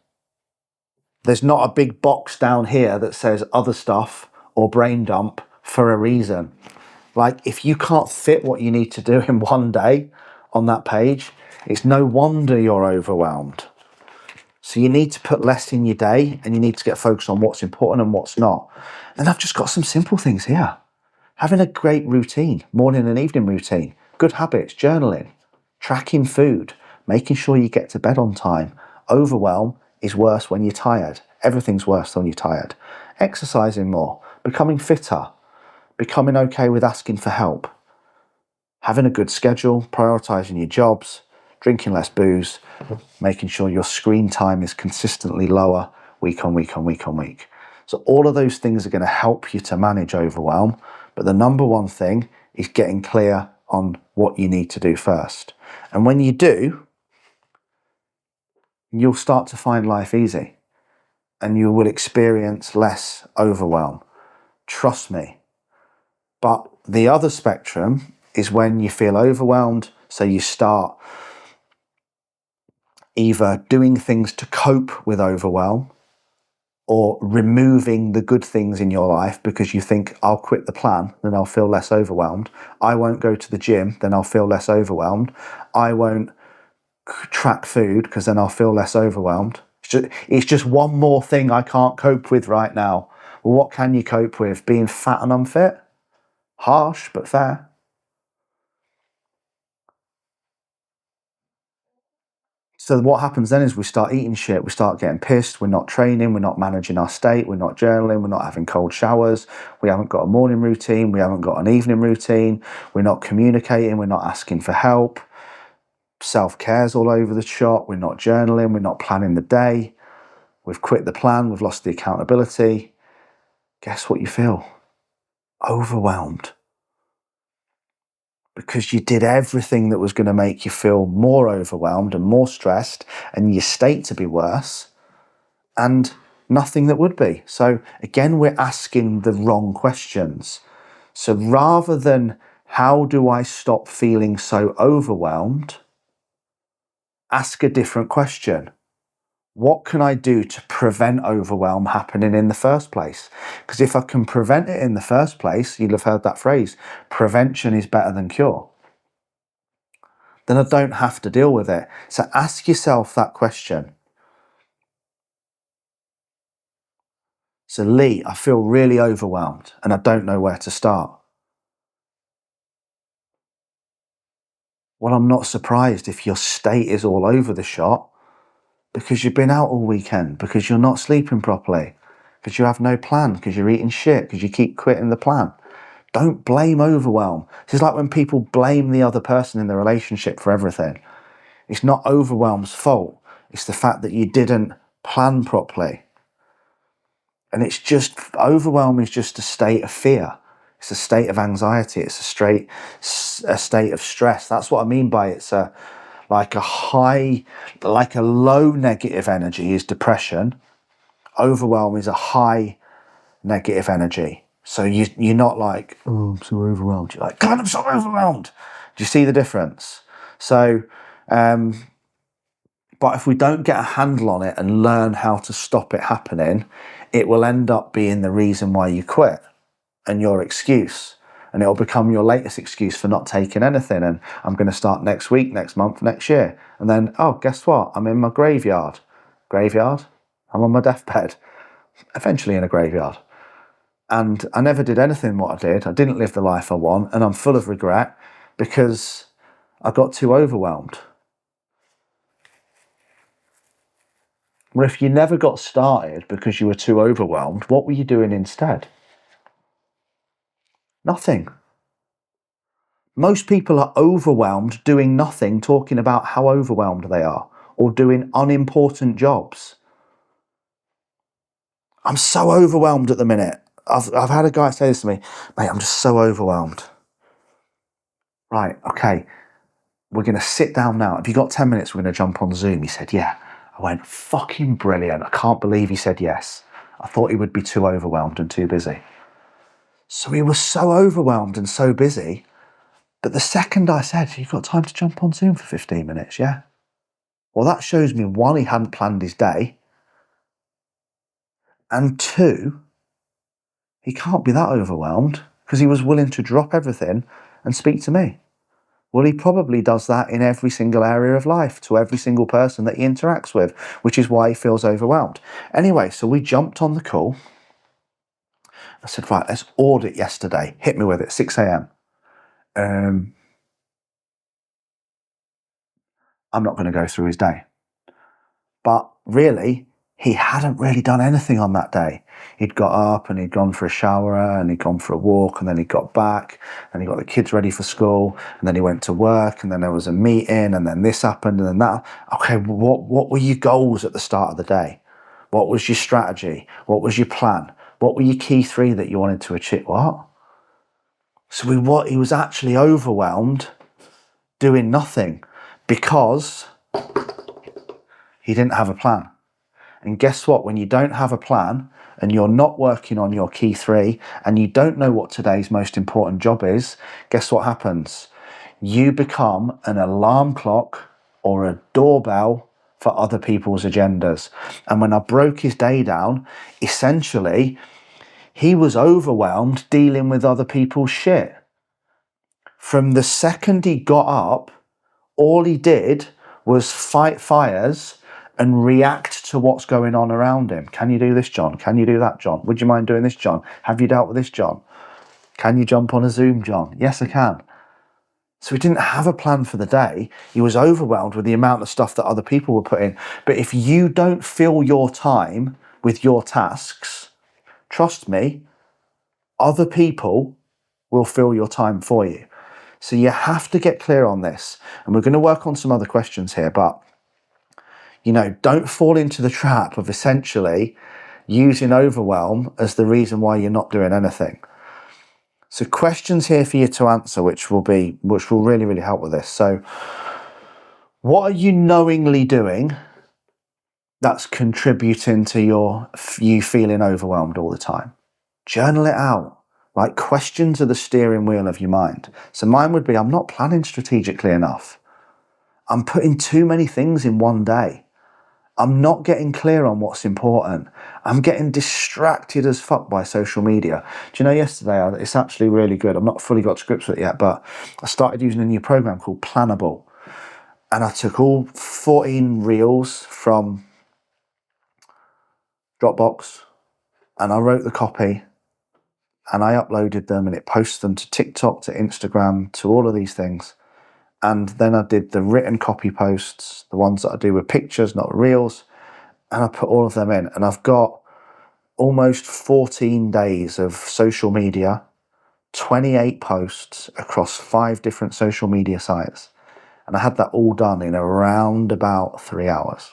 There's not a big box down here that says other stuff or brain dump for a reason. Like, if you can't fit what you need to do in one day on that page, it's no wonder you're overwhelmed. So you need to put less in your day and you need to get focused on what's important and what's not. And I've just got some simple things here. Having a great routine, morning and evening routine, good habits, journaling, tracking food, making sure you get to bed on time. Overwhelm is worse when you're tired. Everything's worse when you're tired. Exercising more, becoming fitter, becoming okay with asking for help, having a good schedule, prioritising your jobs, drinking less booze, making sure your screen time is consistently lower week on week on week on week. So all of those things are going to help you to manage overwhelm. But the number one thing is getting clear on what you need to do first. And when you do, you'll start to find life easy and you will experience less overwhelm. Trust me, But the other spectrum is when you feel overwhelmed, so you start either doing things to cope with overwhelm or removing the good things in your life because you think, I'll quit the plan, then I'll feel less overwhelmed. I won't go to the gym, then I'll feel less overwhelmed. I won't track food because then I'll feel less overwhelmed. It's just one more thing I can't cope with right now. Well, what can you cope with? Being fat and unfit? Harsh, but fair. So what happens then is we start eating shit, we start getting pissed, we're not training, we're not managing our state, we're not journaling, we're not having cold showers, we haven't got a morning routine, we haven't got an evening routine, we're not communicating, we're not asking for help, self-care's all over the shop, we're not journaling, we're not planning the day, we've quit the plan, we've lost the accountability. Guess what you feel? Overwhelmed. Because you did everything that was going to make you feel more overwhelmed and more stressed and your state to be worse, and nothing that would be. So again, we're asking the wrong questions. So rather than how do I stop feeling so overwhelmed, ask a different question. What can I do to prevent overwhelm happening in the first place? Because if I can prevent it in the first place, you'll have heard that phrase, prevention is better than cure. Then I don't have to deal with it. So ask yourself that question. So Lee, I feel really overwhelmed and I don't know where to start. Well, I'm not surprised if your state is all over the shop because you've been out all weekend, because you're not sleeping properly, because you have no plan, because you're eating shit, because you keep quitting the plan. Don't blame overwhelm. This is like when people blame the other person in the relationship for everything. It's not overwhelm's fault. It's the fact that you didn't plan properly. And it's just, overwhelm is just a state of fear. It's a state of anxiety. It's a state of stress. That's what I mean by it's like a low negative energy is depression. Overwhelm is a high negative energy. So you're not like, oh, I'm so overwhelmed. You're like, God, I'm so overwhelmed. Do you see the difference? So, but if we don't get a handle on it and learn how to stop it happening, it will end up being the reason why you quit and your excuse. And it'll become your latest excuse for not taking anything. And I'm going to start next week, next month, next year. And then, oh, guess what? I'm in my graveyard. Graveyard? I'm on my deathbed. Eventually in a graveyard. And I never did anything what I did. I didn't live the life I want. And I'm full of regret because I got too overwhelmed. Well, if you never got started because you were too overwhelmed, what were you doing instead? Nothing. Most people are overwhelmed doing nothing, talking about how overwhelmed they are, or doing unimportant jobs. I'm so overwhelmed at the minute. I've had a guy say this to me, mate, I'm just so overwhelmed. Right, okay, we're going to sit down now. Have you got 10 minutes? We're going to jump on Zoom. He said, yeah. I went, fucking brilliant. I can't believe he said yes. I thought he would be too overwhelmed and too busy. So he was so overwhelmed and so busy. But the second I said, you've got time to jump on Zoom for 15 minutes, yeah? Well, that shows me, one, he hadn't planned his day. And two, he can't be that overwhelmed because he was willing to drop everything and speak to me. Well, he probably does that in every single area of life to every single person that he interacts with, which is why he feels overwhelmed. Anyway, so we jumped on the call. I said, right, let's audit yesterday. Hit me with it, 6 a.m. I'm not going to go through his day. But really, he hadn't really done anything on that day. He'd got up and he'd gone for a shower and he'd gone for a walk and then he got back and he got the kids ready for school and then he went to work and then there was a meeting and then this happened and then that. Okay, what were your goals at the start of the day? What was your strategy? What was your plan? What were your key three that you wanted to achieve? What? So he was actually overwhelmed doing nothing because he didn't have a plan. And guess what? When you don't have a plan and you're not working on your key 3 and you don't know what today's most important job is, guess what happens? You become an alarm clock or a doorbell for other people's agendas. And when I broke his day down, essentially, he was overwhelmed dealing with other people's shit. From the second he got up, all he did was fight fires and react to what's going on around him. Can you do this, John? Can you do that, John? Would you mind doing this, John? Have you dealt with this, John? Can you jump on a Zoom, John? Yes, I can. So he didn't have a plan for the day. He was overwhelmed with the amount of stuff that other people were putting. But if you don't fill your time with your tasks, trust me, other people will fill your time for you. So you have to get clear on this. And we're going to work on some other questions here, but don't fall into the trap of essentially using overwhelm as the reason why you're not doing anything. So questions here for you to answer, which will really, really help with this. So what are you knowingly doing that's contributing to you feeling overwhelmed all the time? Journal it out. Right? Questions are the steering wheel of your mind. So mine would be, I'm not planning strategically enough. I'm putting too many things in one day. I'm not getting clear on what's important. I'm getting distracted as fuck by social media. Do you know, yesterday, it's actually really good. I've not fully got to grips with it yet, but I started using a new program called Plannable. And I took all 14 reels from Dropbox and I wrote the copy and I uploaded them and it posts them to TikTok, to Instagram, to all of these things. And then I did the written copy posts, the ones that I do with pictures, not reels, and I put all of them in. And I've got almost 14 days of social media, 28 posts across 5 different social media sites. And I had that all done in around about 3 hours.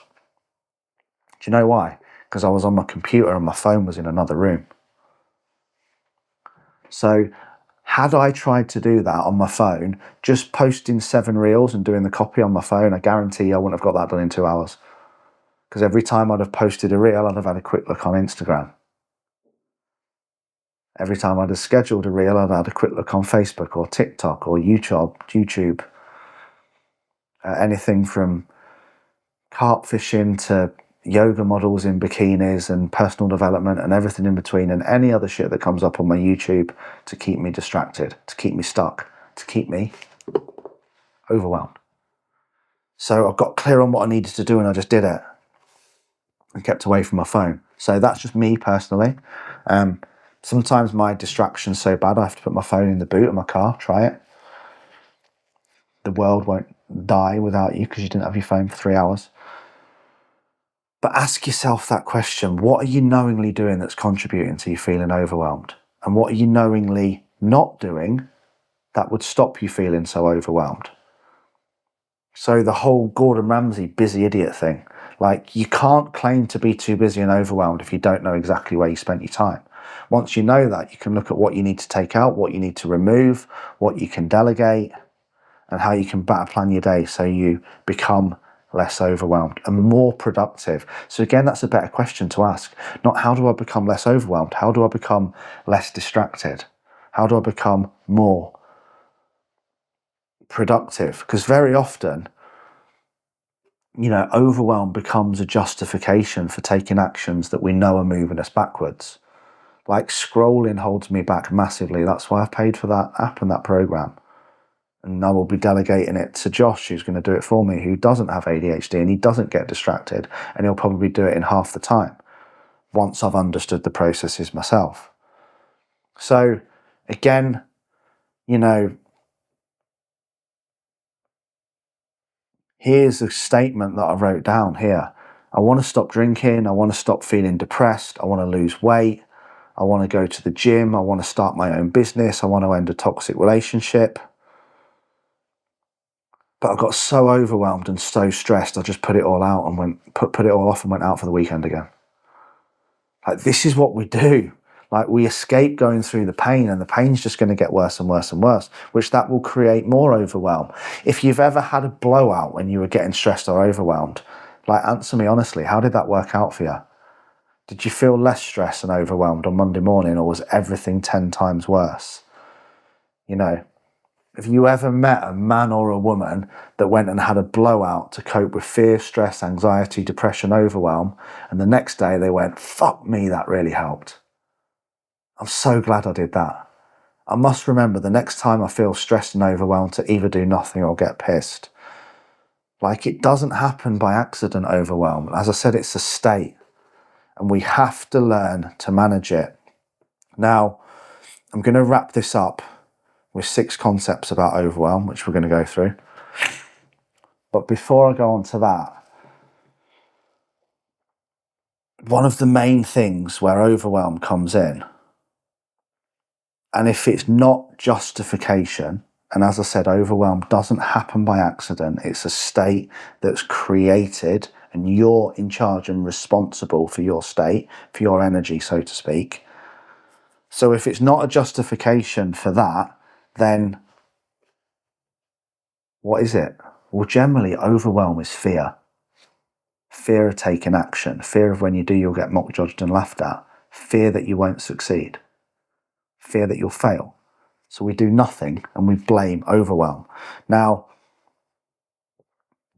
Do you know why? Because I was on my computer and my phone was in another room. So had I tried to do that on my phone, just posting 7 reels and doing the copy on my phone, I guarantee I wouldn't have got that done in 2 hours. Because every time I'd have posted a reel, I'd have had a quick look on Instagram. Every time I'd have scheduled a reel, I'd had a quick look on Facebook or TikTok or YouTube. Anything from carp fishing to yoga models in bikinis and personal development and everything in between, and any other shit that comes up on my YouTube to keep me distracted, to keep me stuck, to keep me overwhelmed. So I got clear on what I needed to do and I just did it and kept away from my phone. So that's just me personally. Sometimes my distraction's so bad I have to put my phone in the boot of my car. Try it. The world won't die without you because you didn't have your phone for 3 hours. But ask yourself that question. What are you knowingly doing that's contributing to you feeling overwhelmed? And what are you knowingly not doing that would stop you feeling so overwhelmed? So the whole Gordon Ramsay busy idiot thing, like you can't claim to be too busy and overwhelmed if you don't know exactly where you spent your time. Once you know that, you can look at what you need to take out, what you need to remove, what you can delegate, and how you can better plan your day so you become less overwhelmed and more productive. So again, that's a better question to ask. Not how do I become less overwhelmed? How do I become less distracted? How do I become more productive? Because very often, overwhelm becomes a justification for taking actions that we know are moving us backwards. Like scrolling holds me back massively. That's why I've paid for that app and that program. And I will be delegating it to Josh, who's going to do it for me, who doesn't have ADHD and he doesn't get distracted, and he'll probably do it in half the time once I've understood the processes myself. So again, here's a statement that I wrote down here. I want to stop drinking. I want to stop feeling depressed. I want to lose weight. I want to go to the gym. I want to start my own business. I want to end a toxic relationship. But I got so overwhelmed and so stressed, I just put it all out and put it all off and went out for the weekend again. Like, this is what we do. Like, we escape going through the pain, and the pain's just going to get worse and worse and worse, which that will create more overwhelm. If you've ever had a blowout when you were getting stressed or overwhelmed, Like, answer me honestly, how did that work out for you? Did you feel less stressed and overwhelmed on Monday morning, or was everything 10 times worse? You know, have you ever met a man or a woman that went and had a blowout to cope with fear, stress, anxiety, depression, overwhelm, and the next day they went, fuck me, that really helped. I'm so glad I did that. I must remember the next time I feel stressed and overwhelmed to either do nothing or get pissed. Like, it doesn't happen by accident, overwhelm. As I said, it's a state, and we have to learn to manage it. Now, I'm going to wrap this up with 6 concepts about overwhelm, which we're going to go through. But before I go on to that, one of the main things where overwhelm comes in, and if it's not justification, and as I said, overwhelm doesn't happen by accident, it's a state that's created, and you're in charge and responsible for your state, for your energy, so to speak. So if it's not a justification for that, then what is it? Well, generally, overwhelm is fear. Fear of taking action. Fear of when you do, you'll get mocked, judged, and laughed at. Fear that you won't succeed. Fear that you'll fail. So we do nothing and we blame overwhelm. Now,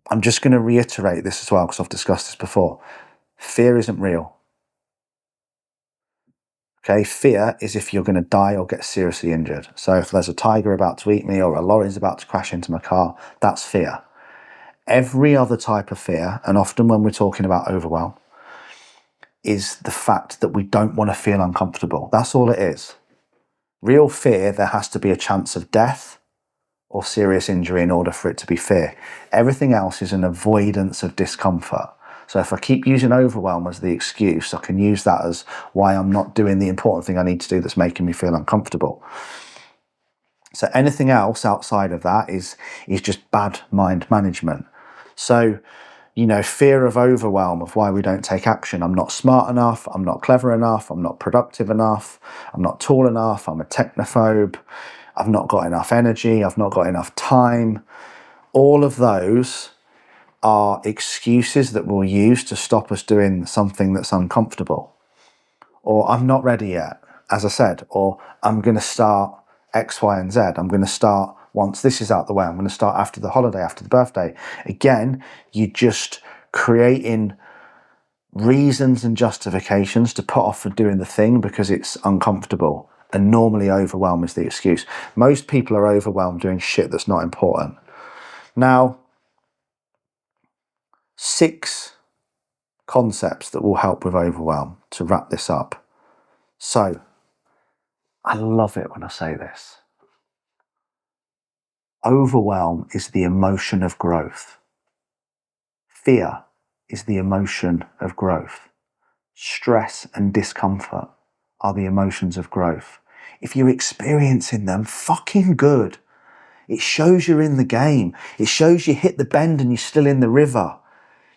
I'm just going to reiterate this as well, because I've discussed this before. Fear isn't real. Okay, fear is if you're going to die or get seriously injured. So if there's a tiger about to eat me or a lorry's about to crash into my car, that's fear. Every other type of fear, and often when we're talking about overwhelm, is the fact that we don't want to feel uncomfortable. That's all it is. Real fear, there has to be a chance of death or serious injury in order for it to be fear. Everything else is an avoidance of discomfort. So if I keep using overwhelm as the excuse, I can use that as why I'm not doing the important thing I need to do that's making me feel uncomfortable. So anything else outside of that is just bad mind management. So, you know, fear of overwhelm, of why we don't take action. I'm not smart enough, I'm not clever enough, I'm not productive enough, I'm not tall enough, I'm a technophobe, I've not got enough energy, I've not got enough time. All of those are excuses that we'll use to stop us doing something that's uncomfortable. Or I'm not ready yet, as I said, or I'm going to start X, Y, and Z. I'm going to start once this is out the way. I'm going to start after the holiday, after the birthday. Again, you're just creating reasons and justifications to put off for doing the thing because it's uncomfortable. And normally overwhelm is the excuse. Most people are overwhelmed doing shit that's not important. Now, 6 concepts that will help with overwhelm to wrap this up. So, I love it when I say this. Overwhelm is the emotion of growth. Fear is the emotion of growth. Stress and discomfort are the emotions of growth. If you're experiencing them, fucking good. It shows you're in the game. It shows you hit the bend and you're still in the river.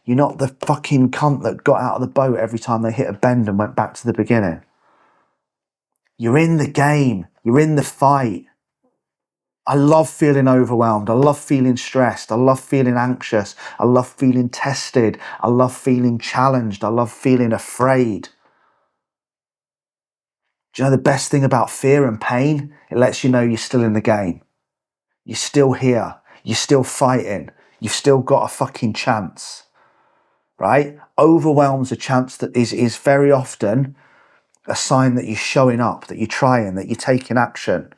You're not the fucking cunt that got out of the boat every time they hit a bend and went back to the beginning. You're in the game. You're in the fight. I love feeling overwhelmed. I love feeling stressed. I love feeling anxious. I love feeling tested. I love feeling challenged. I love feeling afraid. Do you know the best thing about fear and pain? It lets you know you're still in the game. You're still here. You're still fighting. You've still got a fucking chance. Right? Overwhelm's a chance that is very often a sign that you're showing up, that you're trying, that you're taking action.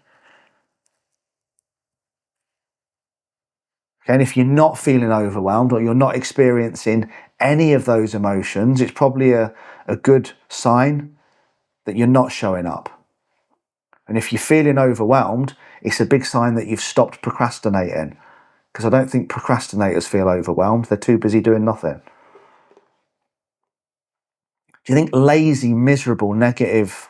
Okay, and if you're not feeling overwhelmed or you're not experiencing any of those emotions, it's probably a good sign that you're not showing up. And if you're feeling overwhelmed, it's a big sign that you've stopped procrastinating. Because I don't think procrastinators feel overwhelmed. They're too busy doing nothing. Do you think lazy, miserable, negative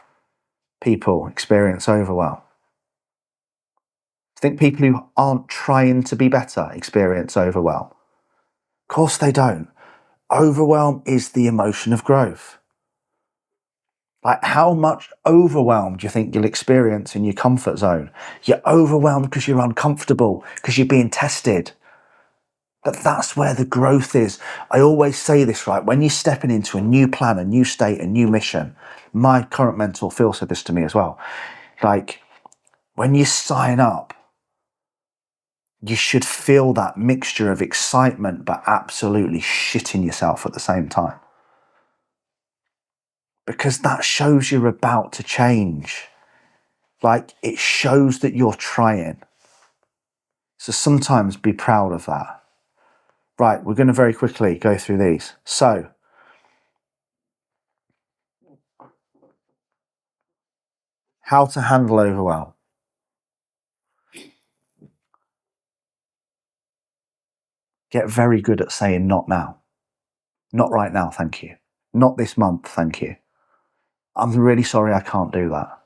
people experience overwhelm? Do you think people who aren't trying to be better experience overwhelm? Of course they don't. Overwhelm is the emotion of growth. Like, how much overwhelm do you think you'll experience in your comfort zone? You're overwhelmed because you're uncomfortable, because you're being tested. That's where the growth is. I always say this, right? When you're stepping into a new plan, a new state, a new mission, my current mentor, Phil, said this to me as well. Like, when you sign up, you should feel that mixture of excitement, but absolutely shitting yourself at the same time. Because that shows you're about to change. Like, it shows that you're trying. So sometimes be proud of that. Right, we're going to very quickly go through these. So, how to handle overwhelm. Get very good at saying not now. Not right now, thank you. Not this month, thank you. I'm really sorry I can't do that.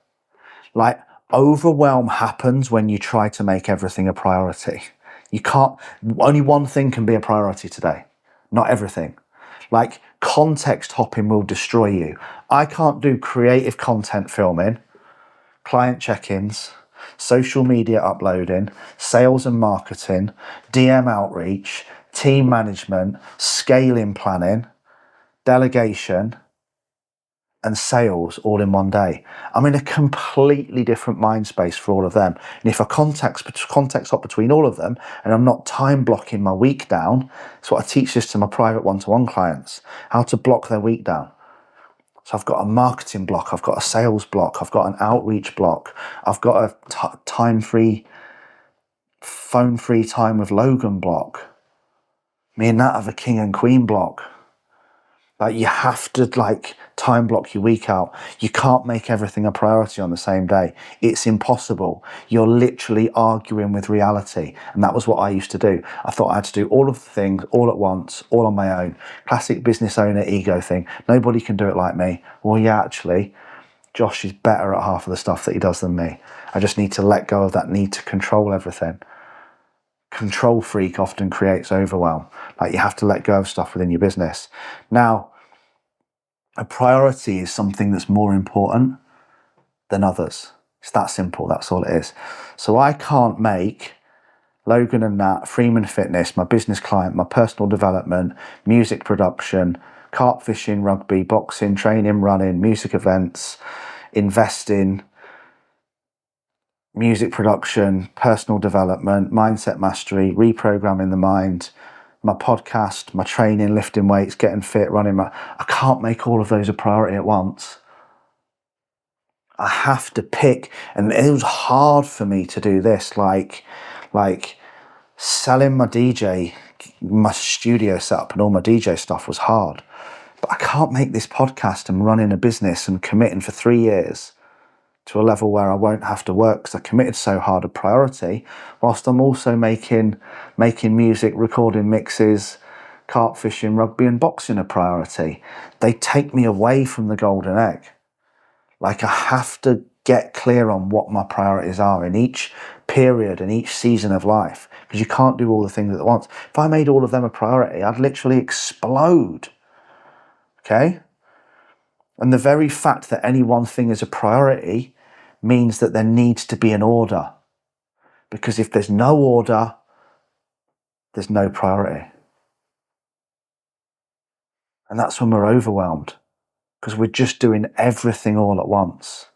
Like, overwhelm happens when you try to make everything a priority. You can't, only one thing can be a priority today, not everything. Like, context hopping will destroy you. I can't do creative content filming, client check-ins, social media uploading, sales and marketing, DM outreach, team management, scaling planning, delegation, and sales all in one day. I'm in a completely different mind space for all of them. And if I context hop between all of them and I'm not time blocking my week down, that's what I teach this to my private one-to-one clients, how to block their week down. So I've got a marketing block, I've got a sales block, I've got an outreach block, I've got a time-free, phone-free time with Logan block. Me and Nat have a king and queen block. Like, you have to time block your week out. You can't make everything a priority on the same day. It's impossible. You're literally arguing with reality. And that was what I used to do. I thought I had to do all of the things all at once, all on my own. Classic business owner ego thing. Nobody can do it like me. Well, yeah, actually, Josh is better at half of the stuff that he does than me. I just need to let go of that need to control everything. Control freak often creates overwhelm. Like, you have to let go of stuff within your business. Now, a priority is something that's more important than others. It's that simple. That's all it is. So I can't make Logan and Nat, Freeman Fitness, my business client, my personal development, music production, carp fishing, rugby, boxing, training, running, music events, investing, music production, personal development, mindset mastery, reprogramming the mind, my podcast, my training, lifting weights, getting fit, I can't make all of those a priority at once. I have to pick, and it was hard for me to do this, like selling my studio setup and all my DJ stuff was hard. But I can't make this podcast and running a business and committing for 3 years to a level where I won't have to work because I committed so hard a priority, whilst I'm also making music, recording mixes, carp fishing, rugby and boxing a priority. They take me away from the golden egg. Like, I have to get clear on what my priorities are in each period and each season of life, because you can't do all the things at once. If I made all of them a priority, I'd literally explode. Okay? And the very fact that any one thing is a priority means that there needs to be an order. Because if there's no order, there's no priority. And that's when we're overwhelmed, because we're just doing everything all at once.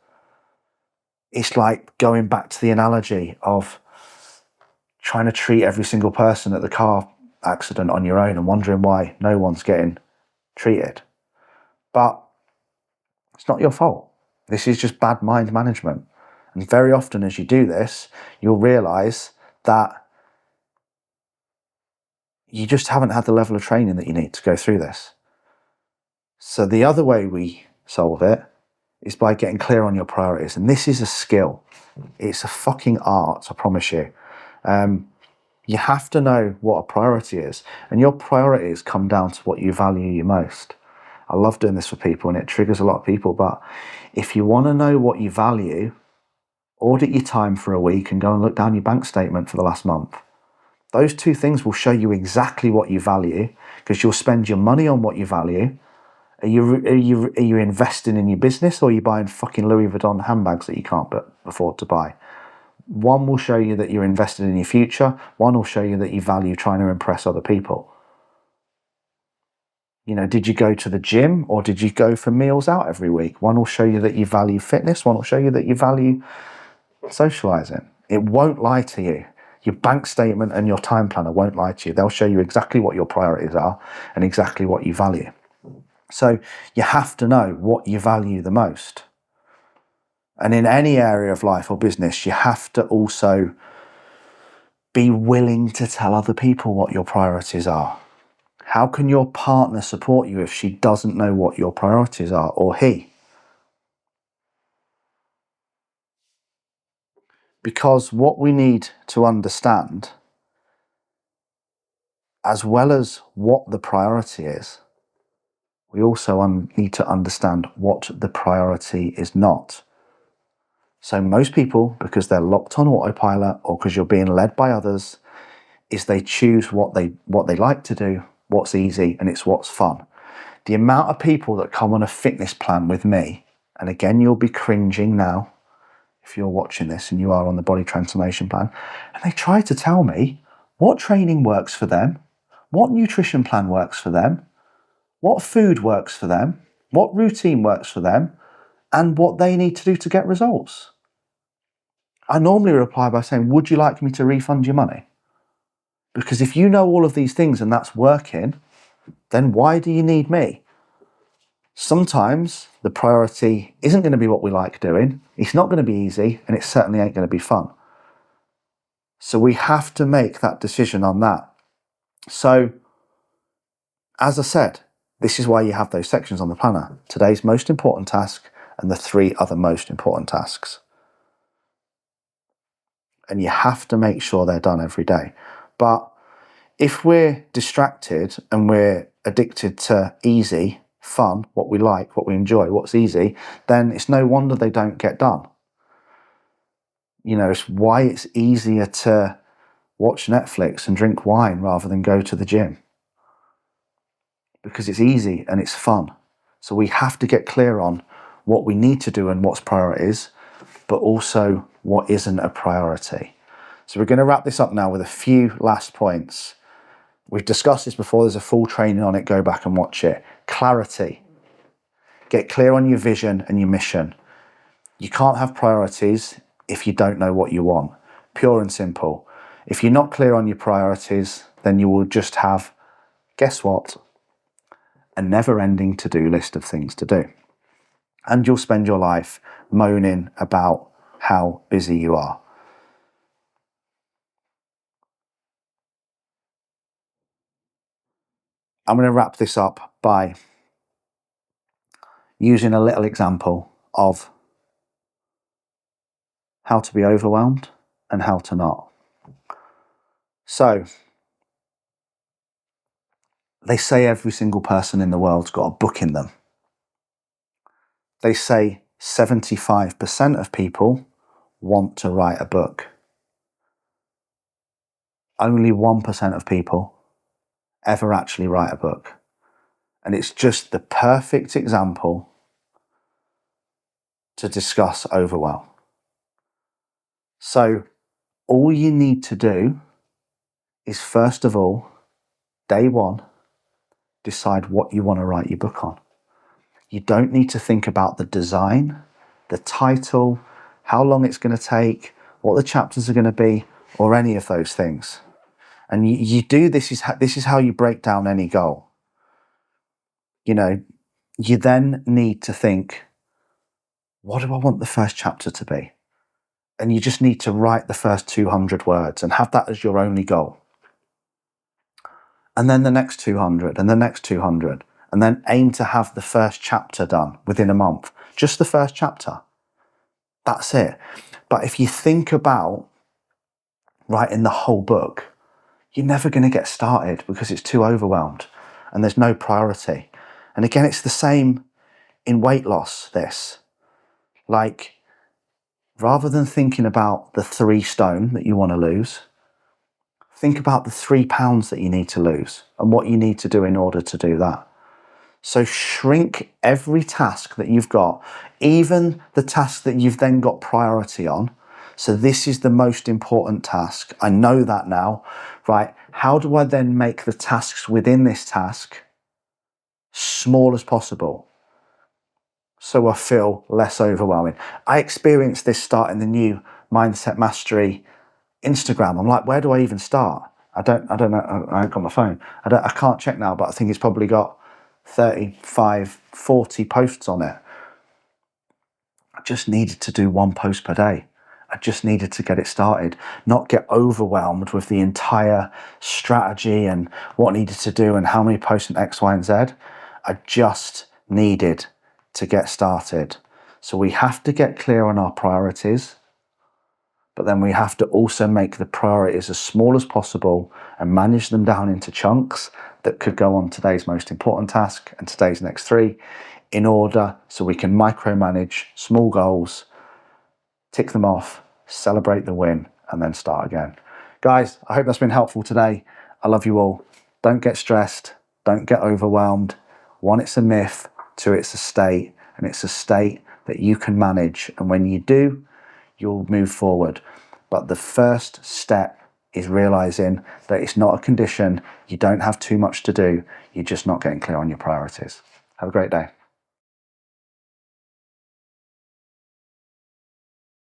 It's like going back to the analogy of trying to treat every single person at the car accident on your own and wondering why no one's getting treated. But it's not your fault. This is just bad mind management. And very often as you do this, you'll realise that you just haven't had the level of training that you need to go through this. So the other way we solve it is by getting clear on your priorities. And this is a skill. It's a fucking art, I promise you. You have to know what a priority is. And your priorities come down to what you value the most. I love doing this for people and it triggers a lot of people. But if you want to know what you value, audit your time for a week and go and look down your bank statement for the last month. Those two things will show you exactly what you value, because you'll spend your money on what you value. Are you investing in your business, or are you buying fucking Louis Vuitton handbags that you can't afford to buy? One will show you that you're invested in your future. One will show you that you value trying to impress other people. You know, did you go to the gym or did you go for meals out every week? One will show you that you value fitness. One will show you that you value socializing. It won't lie to you. Your bank statement and your time planner won't lie to you. They'll show you exactly what your priorities are and exactly what you value. So you have to know what you value the most. And in any area of life or business, you have to also be willing to tell other people what your priorities are. How can your partner support you if she doesn't know what your priorities are, or he? Because what we need to understand, as well as what the priority is, we also need to understand what the priority is not. So most people, because they're locked on autopilot or because you're being led by others, is they choose what they like to do, what's easy, and it's what's fun. The amount of people that come on a fitness plan with me, and again, you'll be cringing now if you're watching this and you are on the body transformation plan, and they try to tell me what training works for them, what nutrition plan works for them, what food works for them, what routine works for them, and what they need to do to get results. I normally reply by saying, would you like me to refund your money? Because if you know all of these things and that's working, then why do you need me? Sometimes the priority isn't going to be what we like doing. It's not going to be easy, and it certainly ain't going to be fun. So we have to make that decision on that. So, as I said, this is why you have those sections on the planner. Today's most important task and the 3 other most important tasks. And you have to make sure they're done every day. But if we're distracted and we're addicted to easy, fun, what we like, what we enjoy, what's easy, then it's no wonder they don't get done. You know, it's why it's easier to watch Netflix and drink wine rather than go to the gym. Because it's easy and it's fun. So we have to get clear on what we need to do and what's priorities, but also what isn't a priority. So we're going to wrap this up now with a few last points. We've discussed this before. There's a full training on it. Go back and watch it. Clarity. Get clear on your vision and your mission. You can't have priorities if you don't know what you want. Pure and simple. If you're not clear on your priorities, then you will just have, guess what? A never-ending to-do list of things to do. And you'll spend your life moaning about how busy you are. I'm going to wrap this up by using a little example of how to be overwhelmed and how to not. So, they say every single person in the world's got a book in them. They say 75% of people want to write a book. Only 1% of people ever actually write a book. And it's just the perfect example to discuss overwhelm. So all you need to do is, first of all, day one, decide what you want to write your book on. You don't need to think about the design, the title, how long it's going to take, what the chapters are going to be, or any of those things. And you do this is how you break down any goal. You know, you then need to think, what do I want the first chapter to be? And you just need to write the first 200 words and have that as your only goal. And then the next 200 and the next 200. And then aim to have the first chapter done within a month. Just the first chapter. That's it. But if you think about writing the whole book, you're never going to get started because it's too overwhelmed and there's no priority. And again, it's the same in weight loss, this. Like, rather than thinking about the 3 stone that you want to lose, think about the 3 pounds that you need to lose and what you need to do in order to do that. So shrink every task that you've got, even the task that you've then got priority on, So this is the most important task. I know that now, right? How do I then make the tasks within this task small as possible so I feel less overwhelming? I experienced this starting the new Mindset Mastery Instagram. I'm like, where do I even start? I don't know. I ain't got my phone. I can't check now, but I think it's probably got 35, 40 posts on it. I just needed to do one post per day. I just needed to get it started, not get overwhelmed with the entire strategy and what I needed to do and how many posts and X, Y, and Z. I just needed to get started. So we have to get clear on our priorities, but then we have to also make the priorities as small as possible and manage them down into chunks that could go on today's most important task and today's next 3 in order so we can micromanage small goals, tick them off, celebrate the win, and then start again. Guys, I hope that's been helpful today. I love you all. Don't get stressed. Don't get overwhelmed. 1, it's a myth. 2, it's a state, and it's a state that you can manage. And when you do, you'll move forward. But the first step is realizing that it's not a condition. You don't have too much to do. You're just not getting clear on your priorities. Have a great day.